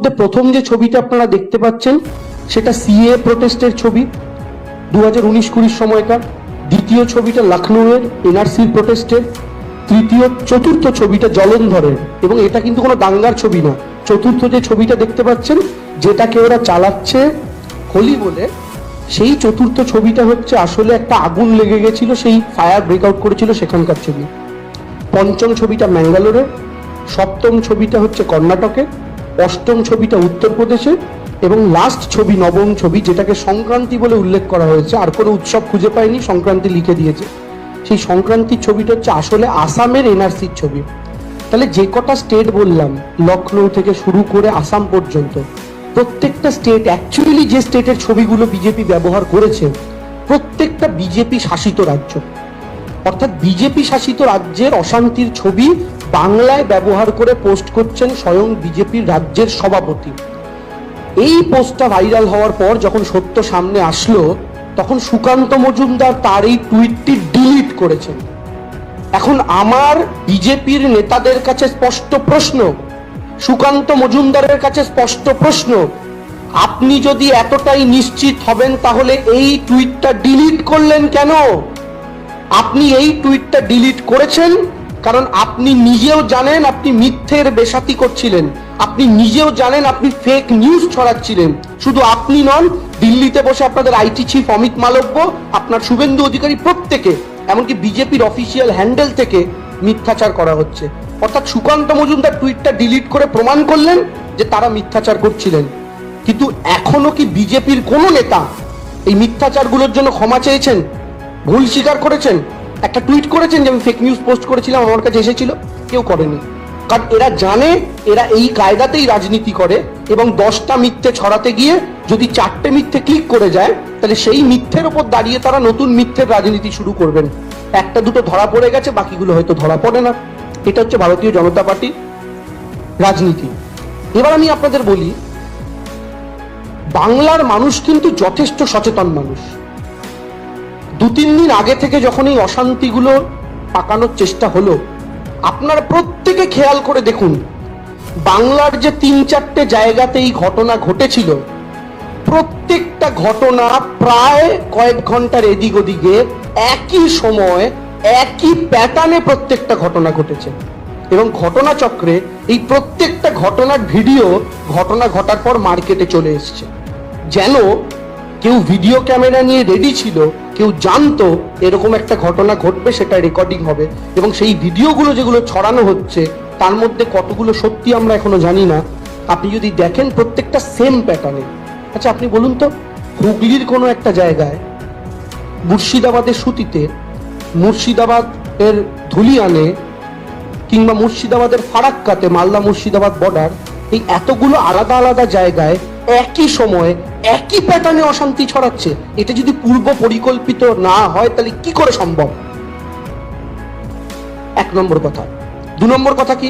মধ্যে প্রথম যে ছবিটা আপনারা দেখতে পাচ্ছেন সেটা সিএ প্রোটেস্টের ছবি 2019-20 সময়কার। দ্বিতীয় ছবিটা লখনৌয়ের এনআরসির প্রোটেস্টের। চতুর্থ ছবিটা জলন্ধরের, এবং এটা কিন্তু কোনো দাঙ্গার ছবি না। চতুর্থ যে ছবিটা দেখতে পাচ্ছেন যেটাকে ওরা চালাচ্ছে হোলি বলে, সেই চতুর্থ ছবিটা হচ্ছে আসলে একটা আগুন লেগে গেছিল, সেই ফায়ার ব্রেকআউট করেছিল সেখানকার ছবি। পঞ্চম ছবিটা ম্যাঙ্গালোরে, সপ্তম ছবিটা হচ্ছে কর্ণাটকে, অষ্টম ছবিটা উত্তরপ্রদেশে, এবং লাস্ট ছবি নবম ছবি যেটাকে সংক্রান্তি বলে উল্লেখ করা হয়েছে, আর কোনো উৎসব খুঁজে পায়নি, সংক্রান্তি লিখে দিয়েছে। সেই সংক্রান্তির ছবিটা হচ্ছে আসলে আসামের এনআরসির ছবি। তাহলে যে কটা স্টেট বললাম, লখনৌ থেকে শুরু করে আসাম পর্যন্ত, প্রত্যেকটা স্টেট অ্যাকচুয়ালি যে স্টেটের ছবিগুলো বিজেপি ব্যবহার করেছে প্রত্যেকটা বিজেপি শাসিত রাজ্য, অর্থাৎ বিজেপি শাসিত রাজ্যের অশান্তির ছবি বাংলায় ব্যবহার করে পোস্ট করছেন স্বয়ং বিজেপির রাজ্যের সভাপতি। এই পোস্টটা ভাইরাল হওয়ার পর যখন সত্য সামনে আসলো, তখন সুকান্ত মজুমদার তার এই টুইটটি ডিলিট করেছেন। এখন আমার বিজেপির নেতাদের কাছে স্পষ্ট প্রশ্ন, সুকান্ত মজুমদারের কাছে স্পষ্ট প্রশ্ন, আপনি যদি এতটাই নিশ্চিত হবেন তাহলে এই টুইটটা ডিলিট করলেন কেন? আপনি এই টুইটটা ডিলিট করেছেন কারণ আপনি নিজেও জানেন আপনি মিথ্যের বেশাতি করছিলেন, আপনি নিজেও জানেন আপনি ফেক নিউজ ছড়াচ্ছিলেন। শুধু আপনি নন, দিল্লিতে বসে আপনাদের আইটি চিফ অমিত মালব্য, আপনার শুভেন্দু অধিকারী, প্রত্যেকে, এমনকি বিজেপির অফিসিয়াল হ্যান্ডেল থেকে মিথ্যাচার করা হচ্ছে। অর্থাৎ সুকান্ত মজুমদার টুইটটা ডিলিট করে প্রমাণ করলেন যে তারা মিথ্যাচার করছিলেন। কিন্তু এখনো কি বিজেপির কোন নেতা এই মিথ্যাচারগুলোর জন্য ক্ষমা চেয়েছেন, ভুল স্বীকার করেছেন, একটা টুইট করেছেন যে আমি ফেক নিউজ পোস্ট করেছিলাম, আমার কাছে এসেছিল? কেউ করেনি। কারণ এরা জানে এরা এই কায়দাতেই রাজনীতি করে, এবং 10টা মিথ্যে ছড়াতে গিয়ে যদি 4টে মিথ্যে ক্লিক করে যায়, তাহলে সেই মিথ্যের ওপর দাঁড়িয়ে তারা নতুন মিথ্যের রাজনীতি শুরু করবেন। একটা দুটো ধরা পড়ে গেছে, বাকিগুলো হয়তো ধরা পড়ে না। এটা হচ্ছে ভারতীয় জনতা পার্টির রাজনীতি। এবার আমি আপনাদের বলি, বাংলার মানুষ কিন্তু যথেষ্ট সচেতন মানুষ। 2-3 দিন আগে থেকে যখন এই অশান্তিগুলো পাকানোর চেষ্টা হলো, আপনারা প্রত্যেকে খেয়াল করে দেখুন, বাংলার যে 3-4টে জায়গাতে এই ঘটনা ঘটেছিল, প্রত্যেকটা ঘটনা প্রায় কয়েক ঘন্টার এদিক ওদিকে একই সময় একই প্যাটার্নে প্রত্যেকটা ঘটনা ঘটেছে। এবং ঘটনা চক্রে এই প্রত্যেকটা ঘটনার ভিডিও ঘটনা ঘটার পর মার্কেটে চলে এসছে। যেন কেউ ভিডিও ক্যামেরা নিয়ে রেডি ছিল, কেউ জানতো এরকম একটা ঘটনা ঘটবে, সেটা রেকর্ডিং হবে, এবং সেই ভিডিওগুলো যেগুলো ছড়ানো হচ্ছে তার মধ্যে কতগুলো সত্যি আমরা এখনো জানি না। আপনি যদি দেখেন প্রত্যেকটা সেম প্যাটার্নে। আচ্ছা আপনি বলুন তো, হুগলির কোনো একটা জায়গায়, মুর্শিদাবাদের সুতিতে, মুর্শিদাবাদের ধুলিয়ানে, কিংবা মুর্শিদাবাদের ফারাক্কাতে, মালদা মুর্শিদাবাদ বর্ডার, এই এতগুলো আলাদা আলাদা জায়গায় একই সময়ে একই প্যাটার্নে অশান্তি ছড়াচ্ছে। এটা যদি পূর্ব পরিকল্পিত না হয় তাহলে কি করে সম্ভব? 1 নম্বর কথা। 2 নম্বর কথা কি,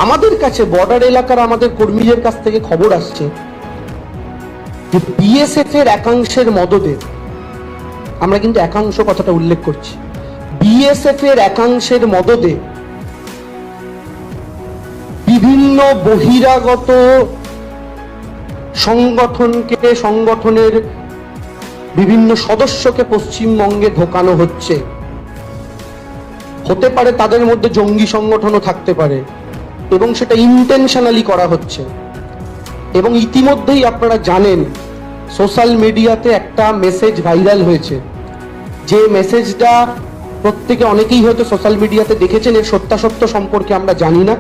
আমাদের কাছে বর্ডার এলাকার আমাদের কর্মীদের কাছ থেকে খবর আসছে যে বিএসএফ এর একাংশের মদদে, আমরা কিন্তু একাংশ কথাটা উল্লেখ করছি, বিএসএফ এর একাংশের মদদে বিভিন্ন বহিরাগত সংগঠনের বিভিন্ন সদস্যকে পশ্চিমবঙ্গে ঢোকানো হচ্ছে। হতে পারে তাদের মধ্যে জঙ্গি সংগঠনও থাকতে পারে, এবং সেটা ইন্টেনশনালি করা হচ্ছে। এবং ইতিমধ্যেই আপনারা জানেন সোশ্যাল মিডিয়াতে একটা মেসেজ ভাইরাল হয়েছে, যে মেসেজটা প্রত্যেকে অনেকেই হয়তো সোশ্যাল মিডিয়াতে দেখেছেন। এর সত্যাসত্য সম্পর্কে আমরা জানি না,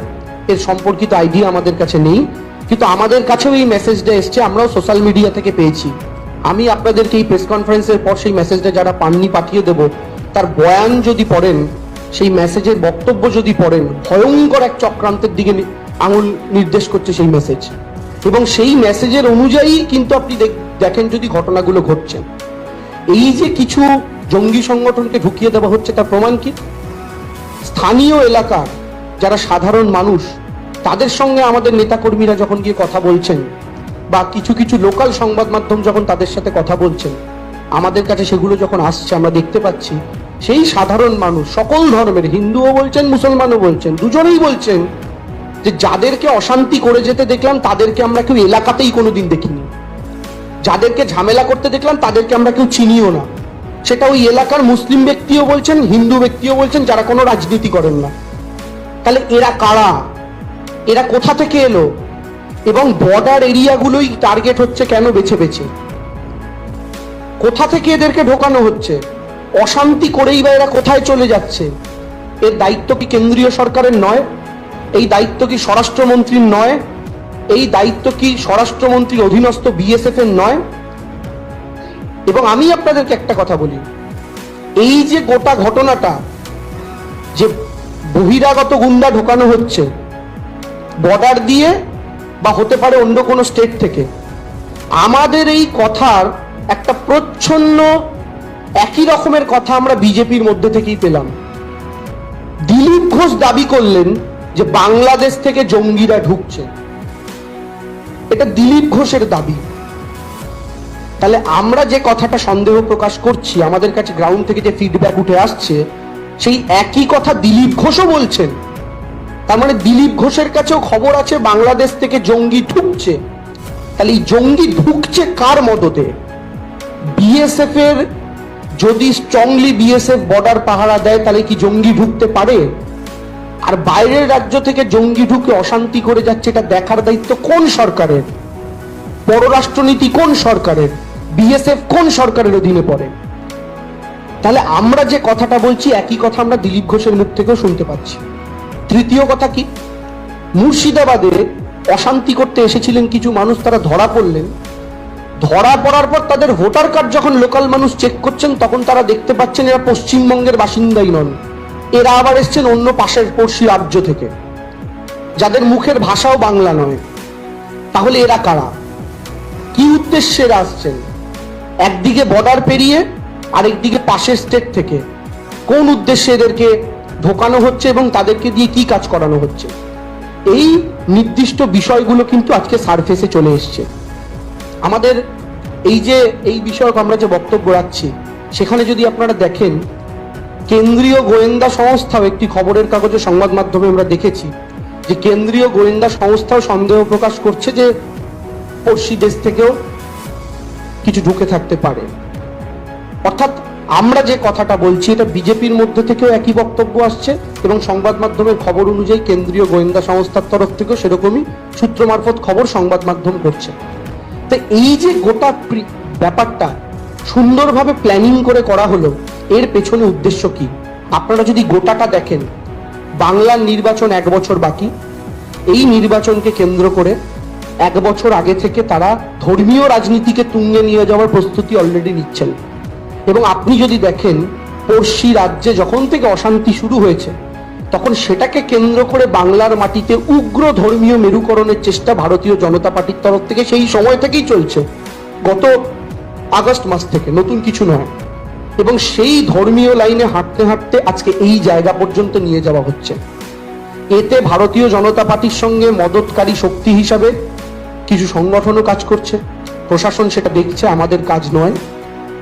এর সম্পর্কিত আইডিয়া আমাদের কাছে নেই, কিন্তু আমাদের কাছেও এই মেসেজটা এসছে, আমরাও সোশ্যাল মিডিয়া থেকে পেয়েছি। আমি আপনাদেরকে এই প্রেস কনফারেন্সের পর সেই মেসেজটা যারা পাননি পাঠিয়ে দেব, তার বয়ান যদি পড়েন, সেই মেসেজের বক্তব্য যদি পড়েন, ভয়ঙ্কর এক চক্রান্তের দিকে আঙুল নির্দেশ করছে সেই মেসেজ। এবং সেই মেসেজের অনুযায়ী কিন্তু আপনি দেখেন যদি ঘটনাগুলো ঘটছে। এই যে কিছু জঙ্গি সংগঠনকে ঢুকিয়ে দেওয়া হচ্ছে, তার প্রমাণ কি? স্থানীয় এলাকার যারা সাধারণ মানুষ, তাদের সঙ্গে আমাদের নেতাকর্মীরা যখন গিয়ে কথা বলছেন, বা কিছু কিছু লোকাল সংবাদ মাধ্যম যখন তাদের সাথে কথা বলছেন, আমাদের কাছে সেগুলো যখন আসছে, আমরা দেখতে পাচ্ছি সেই সাধারণ মানুষ, সকল ধর্মের, হিন্দুও বলছেন মুসলমানও বলছেন, দুজনেই বলছেন যে যাদেরকে অশান্তি করে যেতে দেখলাম তাদেরকে আমরা কেউ এলাকাতেই কোনোদিন দেখিনি, যাদেরকে ঝামেলা করতে দেখলাম তাদেরকে আমরা কেউ চিনিও না। সেটা ওই এলাকার মুসলিম ব্যক্তিও বলছেন, হিন্দু ব্যক্তিও বলছেন, যারা কোনো রাজনীতি করেন না। তাহলে এরা কারা, এরা কোথা থেকে এলো, এবং বর্ডার এরিয়াগুলোই টার্গেট হচ্ছে কেন বেছে বেছে, কোথা থেকে এদেরকে ঢোকানো হচ্ছে, অশান্তি করেই বা এরা কোথায় চলে যাচ্ছে? এর দায়িত্ব কি কেন্দ্রীয় সরকারের নয়? এই দায়িত্ব কি স্বরাষ্ট্রমন্ত্রীর নয়? এই দায়িত্ব কি স্বরাষ্ট্রমন্ত্রীর অধীনস্থ বিএসএফ এর নয়? এবং আমি আপনাদেরকে একটা কথা বলি, এই যে গোটা ঘটনাটা, যে বহিরাগত গুন্ডা ঢোকানো হচ্ছে বর্ডার দিয়ে বা হতে পারে অন্য কোনো স্টেট থেকে, আমাদের এই কথার একটা প্রচ্ছন্ন একই রকমের কথা আমরা বিজেপির মধ্যে থেকেই পেলাম। দিলীপ ঘোষ দাবি করলেন যে বাংলাদেশ থেকে জঙ্গিরা ঢুকছে, এটা দিলীপ ঘোষের দাবি। তাহলে আমরা যে কথাটা সন্দেহ প্রকাশ করছি, আমাদের কাছে গ্রাউন্ড থেকে যে ফিডব্যাক উঠে আসছে, সেই একই কথা দিলীপ ঘোষও বলছেন। তার মানে দিলীপ ঘোষের কাছেও খবর আছে বাংলাদেশ থেকে জঙ্গি ঢুকছে। তাহলে এই জঙ্গি ঢুকছে কার মদতে? বিএসএফ এর, যদি স্ট্রংলি বিএসএফ বর্ডার পাহারা দেয় তাহলে কি জঙ্গি ঢুকতে পারে? আর বাইরের রাজ্য থেকে জঙ্গি ঢুকে অশান্তি করে যাচ্ছে, এটা দেখার দায়িত্ব কোন সরকারের? পররাষ্ট্রনীতি কোন সরকারের? বিএসএফ কোন সরকারের অধীনে পড়ে? তাহলে আমরা যে কথাটা বলছি একই কথা আমরা দিলীপ ঘোষের মুখ থেকেও শুনতে পাচ্ছি। তৃতীয় কথা কি, মুর্শিদাবাদে অশান্তি করতে এসেছিলেন কিছু মানুষ, তারা ধরা পড়লেন। ধরা পড়ার পর তাদের ভোটার কার্ড যখন লোকাল মানুষ চেক করছেন, তখন তারা দেখতে পাচ্ছেন এরা পশ্চিমবঙ্গের বাসিন্দাই নন, এরা আবার এসছেন অন্য পাশের পড়শি রাজ্য থেকে, যাদের মুখের ভাষাও বাংলা নয়। তাহলে এরা কারা, কি উদ্দেশ্যে এরা আসছেন? একদিকে বর্ডার পেরিয়ে, আরেকদিকে পাশের স্টেট থেকে। কোন উদ্দেশ্যে এদেরকে ঢোকানো হচ্ছে এবং তাদেরকে দিয়ে কি কাজ করানো হচ্ছে? এই নির্দিষ্ট বিষয়গুলো কিন্তু আজকে সারফেসে চলে এসছে। আমাদের এই বিষয়ক আমরা যে বক্তব্য রাখছি, সেখানে যদি আপনারা দেখেন, কেন্দ্রীয় গোয়েন্দা সংস্থাও, একটি খবরের কাগজে সংবাদ মাধ্যমে আমরা দেখেছি যে কেন্দ্রীয় গোয়েন্দা সংস্থাও সন্দেহ প্রকাশ করছে যে পড়শি দেশ থেকেও কিছু ঢুকে থাকতে পারে। অর্থাৎ আমরা যে কথাটা বলছি, এটা বিজেপির মধ্যে থেকেও একই বক্তব্য আসছে এবং সংবাদ মাধ্যমের খবর অনুযায়ী কেন্দ্রীয় গোয়েন্দা সংস্থার তরফ থেকেও সেরকমই সূত্র মারফত খবর সংবাদ মাধ্যম করছে। তো এই যে গোটা ব্যাপারটা সুন্দরভাবে প্ল্যানিং করে করা হলো, এর পেছনে উদ্দেশ্য কি? আপনারা যদি গোটাটা দেখেন, বাংলার নির্বাচন 1 বছর বাকি। এই নির্বাচনকে কেন্দ্র করে 1 বছর আগে থেকে তারা ধর্মীয় রাজনীতিকে তুঙ্গে নিয়ে যাওয়ার প্রস্তুতি অলরেডি নিচ্ছেন। এবং আপনি যদি দেখেন, পড়শি রাজ্যে যখন থেকে অশান্তি শুরু হয়েছে, তখন সেটাকে কেন্দ্র করে বাংলার মাটিতে উগ্র ধর্মীয় মেরুকরণের চেষ্টা ভারতীয় জনতা পার্টির তরফ থেকে সেই সময় থেকেই চলছে, গত আগস্ট মাস থেকে, নতুন কিছু নয়। এবং সেই ধর্মীয় লাইনে হাঁটতে হাঁটতে আজকে এই জায়গা পর্যন্ত নিয়ে যাওয়া হচ্ছে। এতে ভারতীয় জনতা পার্টির সঙ্গে মদতকারী শক্তি হিসাবে কিছু সংগঠনও কাজ করছে, প্রশাসন সেটা দেখছে, আমাদের কাজ নয়।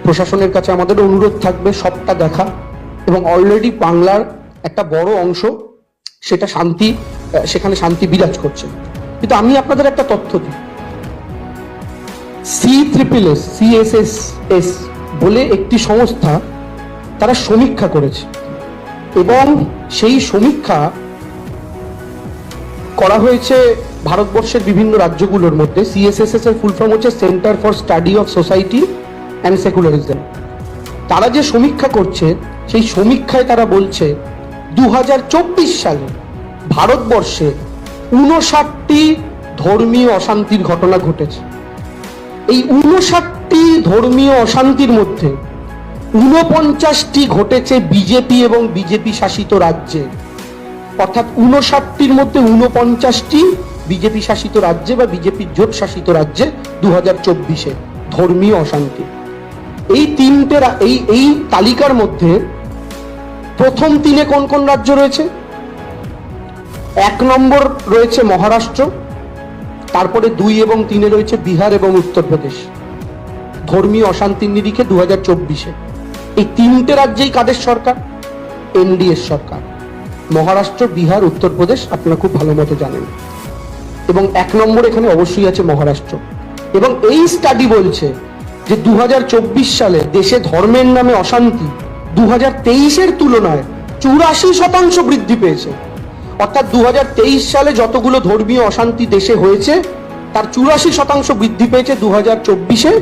প্রশাসনের কাছে আমাদের অনুরোধ থাকবে সবটা দেখা, এবং অলরেডি বাংলার একটা বড় অংশ সেখানে শান্তি বিরাজ করছে। কিন্তু আমি আপনাদের একটা তথ্য দিই, CSSS বলে একটি সংস্থা, তারা সমীক্ষা করেছে এবং সেই সমীক্ষা করা হয়েছে ভারতবর্ষের বিভিন্ন রাজ্যগুলোর মধ্যে। CSSS এর ফুল ফর্ম হচ্ছে centre for study of society and secularism. তারা যে সমীক্ষা করছে, সেই সমীক্ষায় তারা বলছে 2024 সালে ভারতবর্ষে 59টি ধর্মীয় অশান্তির ঘটনা ঘটেছে। এই 59টি ধর্মীয় অশান্তির মধ্যে 49টি ঘটেছে বিজেপি এবং বিজেপি শাসিত রাজ্যে। অর্থাৎ 59টির মধ্যে 49টি বিজেপি শাসিত রাজ্যে বা বিজেপি জোট শাসিত রাজ্যে 2024-এ ধর্মীয় অশান্তি। এই তালিকার মধ্যে প্রথম 3-এ কোন কোন রাজ্য রয়েছে? 1 নম্বর রয়েছে মহারাষ্ট্র, তারপরে 2 এবং 3-এ রয়েছে বিহার এবং উত্তরপ্রদেশ। ধর্মীয় অশান্তির নিরিখে 2024-এ এই 3টে রাজ্যেই কাদের সরকার? এনডিএ সরকার। মহারাষ্ট্র, বিহার, উত্তরপ্রদেশ আপনারা খুব ভালো মতো জানেন, এবং 1 নম্বর এখানে অবশ্যই আছে মহারাষ্ট্র। এবং এই স্টাডি বলছে যে 2024 সালে দেশে ধর্মের নামে অশান্তি 2023-এর তুলনায় 84% বৃদ্ধি পেয়েছে। অর্থাৎ 2023 সালে যতগুলো ধর্মীয় অশান্তি দেশে হয়েছে তার 84% বৃদ্ধি পেয়েছে 2024-এ।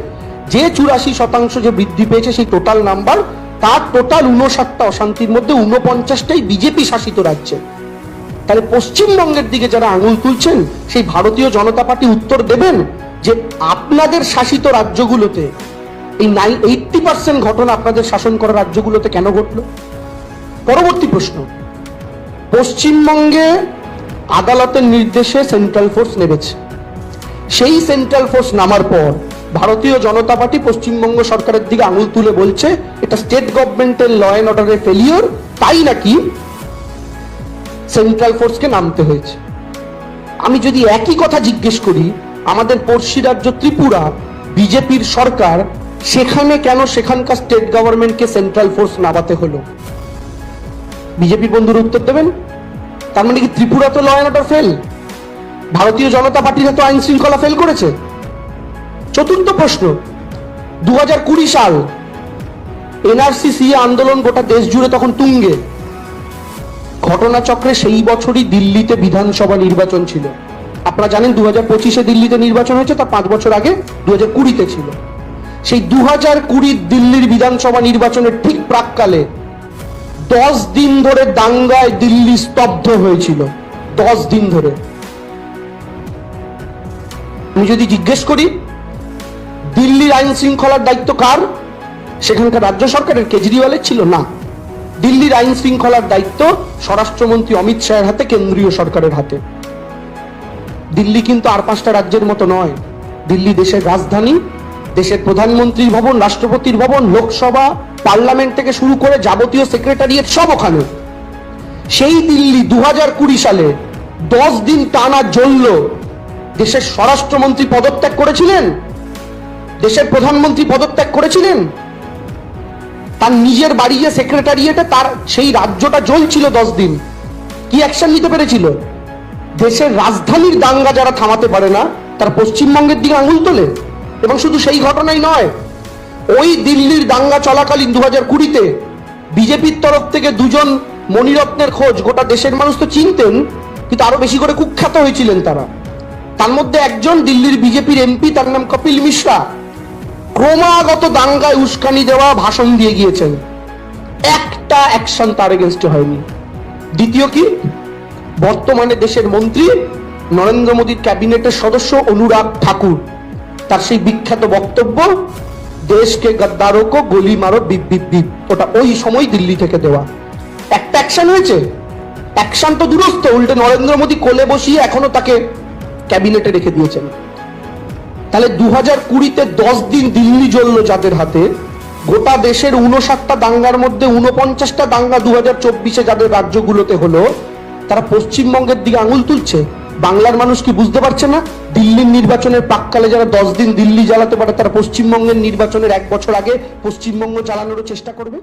যে 84% যে বৃদ্ধি পেয়েছে সেই টোটাল নাম্বার, তার টোটাল 59টা অশান্তির মধ্যে 49টাই বিজেপি শাসিত রাজ্যে। তাহলে পশ্চিমবঙ্গের দিকে যারা আঙুল তুলছেন, সেই ভারতীয় জনতা পার্টি উত্তর দেবেন যে আপনাদের শাসিত রাজ্যগুলোতে এই 80% ঘটনা আপনাদের শাসন করা রাজ্যগুলোতে কেন ঘটলো? পরবর্তী প্রশ্ন, পশ্চিমবঙ্গে আদালতের নির্দেশে সেন্ট্রাল ফোর্স নেমেছে। সেই সেন্ট্রাল ফোর্স নামার পর ভারতীয় জনতা পার্টি পশ্চিমবঙ্গ সরকারের দিকে আঙুল তুলে বলছে এটা স্টেট গভর্নমেন্টের ল অ্যান্ড অর্ডারের ফেলিওর, তাই নাকি সেন্ট্রাল ফোর্সকে নামতে হয়েছে। আমি যদি একই কথা জিজ্ঞেস করি, আমাদের পড়শি রাজ্য ত্রিপুরা, বিজেপির সরকার, সেখানে কেন সেখানকার স্টেট গভর্নমেন্টকে সেন্ট্রাল ফোর্স নামাতে হলো? বিজেপির বন্ধুরা উত্তর দেবেন। তার মানে কি ত্রিপুরা তো ল অ্যান্ড অর্ডার ফেল, ভারতীয় জনতা পার্টিরা তো আইন শৃঙ্খলা ফেল করেছে? চতুর্থ প্রশ্ন, 2020 সাল এনআরসি সিএ আন্দোলন গোটা দেশ জুড়ে তখন তুঙ্গে। ঘটনাচক্রে সেই বছরই দিল্লিতে বিধানসভা নির্বাচন ছিল। আপনারা জানেন 2025-এ দিল্লিতে নির্বাচন হয়েছে, তার 5 বছর আগে 2020-তে ছিল। সেই 2020 দিল্লির বিধানসভা নির্বাচনের ঠিক প্রাককালে 10 দিন ধরে দাঙ্গায় দিল্লি স্তব্ধ হয়েছিল। 10 দিন ধরে। আমি যদি জিজ্ঞেস করি দিল্লির আইন শৃঙ্খলার দায়িত্ব কার, সেখানকার রাজ্য সরকারের, কেজরিওয়ালের ছিল না। দিল্লির আইন শৃঙ্খলার দায়িত্ব স্বরাষ্ট্রমন্ত্রী অমিত শাহের হাতে, কেন্দ্রীয় সরকারের হাতে। দিল্লি কিন্তু আর 5টা রাজ্যের মতো নয়। দিল্লি দেশের রাজধানী, দেশের প্রধানমন্ত্রীর ভবন, রাষ্ট্রপতির ভবন, লোকসভা, পার্লামেন্ট থেকে শুরু করে যাবতীয় সেক্রেটারিয়েট সব ওখানে। সেই দিল্লি 2020 সালে 10 দিন টানা জ্বলল। দেশের স্বরাষ্ট্রমন্ত্রী পদত্যাগ করেছিলেন, দেশের প্রধানমন্ত্রী পদত্যাগ করেছিলেন, তার নিজের বাড়ি যে সেক্রেটারিয়েটে তার সেই রাজ্যটা জ্বলছিল 10 দিন। কি অ্যাকশন নিতে পেরেছিল? দেশের রাজধানীর দাঙ্গা যারা থামাতে পারে না তারা পশ্চিমবঙ্গের দিকে আঙুল তোলে। এবং শুধু সেই ঘটনাই নয়, ওই দিল্লির দাঙ্গা চলাকালীন 2020-তে বিজেপির তরফ থেকে 2জন মণিরত্নের খোঁজ গোটা দেশের মানুষ তো চিনতেন, কিন্তু আরো বেশি করে কুখ্যাত হয়েছিলেন তারা। তার মধ্যে একজন দিল্লির বিজেপির এমপি, তার নাম কপিল মিশ্রা, ক্রমাগত দাঙ্গায় উস্কানি দেওয়া ভাষণ দিয়ে গিয়েছেন। একটা অ্যাকশন তার এগেনস্টে হয়নি। দ্বিতীয় কি, বর্তমানে দেশের মন্ত্রী, নরেন্দ্র মোদীর ক্যাবিনেটের সদস্য অনুরাগ ঠাকুর, তার সেই বিখ্যাত বক্তব্য, দেশকে গদ্দারো কো গোলি মারো বিপ বিপ বিপ, ওটা ওই সময় দিল্লি থেকে দেওয়া। একটা অ্যাকশন হয়েছে? অ্যাকশন তো দূরস্থ, উল্টে নরেন্দ্র মোদী কোলে বসিয়ে এখনো তাকে ক্যাবিনেটে রেখে দিয়েছেন। তাহলে 2020-তে 10 দিন দিল্লি জ্বলল যাদের হাতে, গোটা দেশের 59টা দাঙ্গার মধ্যে 49টা দাঙ্গা 2024-এ যাদের রাজ্যগুলোতে হলো, তারা পশ্চিমবঙ্গের দিকে আঙুল তুলছে। বাংলার মানুষ কি বুঝতে পারছে না দিল্লির নির্বাচনের প্রাককালে যারা 10 দিন দিল্লি জ্বালাতে পারে, তারা পশ্চিমবঙ্গের নির্বাচনের 1 বছর আগে পশ্চিমবঙ্গ জ্বালানোর চেষ্টা করবে?